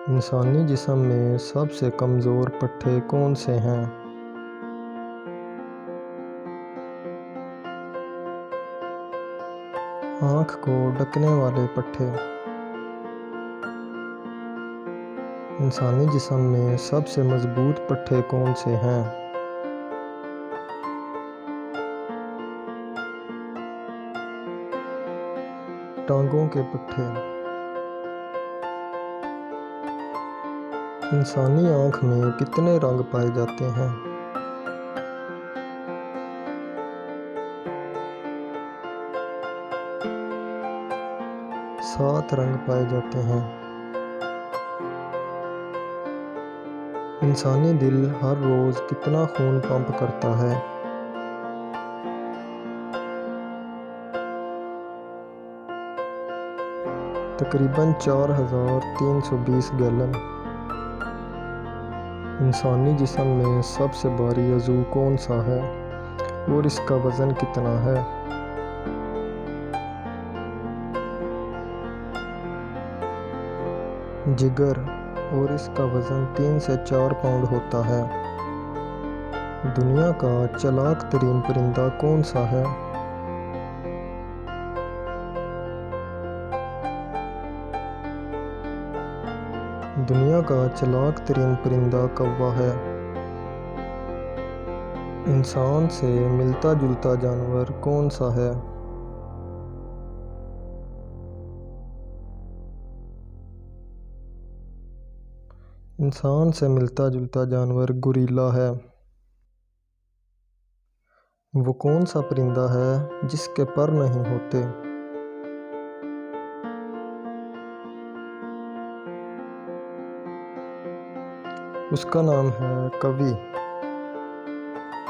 انسانی جسم میں سب سے کمزور پٹھے کون سے ہیں؟ آنکھ کو ڈھکنے والے پٹھے۔ انسانی جسم میں سب سے مضبوط پٹھے کون سے ہیں؟ ٹانگوں کے پٹھے۔ انسانی آنکھ میں کتنے رنگ پائے جاتے ہیں؟ 7 رنگ پائے جاتے ہیں۔ انسانی دل ہر روز کتنا خون پمپ کرتا ہے؟ تقریباً 4320 گیلن۔ انسانی جسم میں سب سے بھاری عضو کون سا ہے اور اس کا وزن کتنا ہے؟ جگر، اور اس کا وزن 3 سے 4 پاؤنڈ ہوتا ہے۔ دنیا کا چالاک ترین پرندہ کون سا ہے؟ دنیا کا چالاک ترین پرندہ کوا ہے۔ انسان سے ملتا جلتا جانور کون سا ہے؟ انسان سے ملتا جلتا جانور گوریلا ہے۔ وہ کون سا پرندہ ہے جس کے پر نہیں ہوتے؟ اس کا نام ہے کوی۔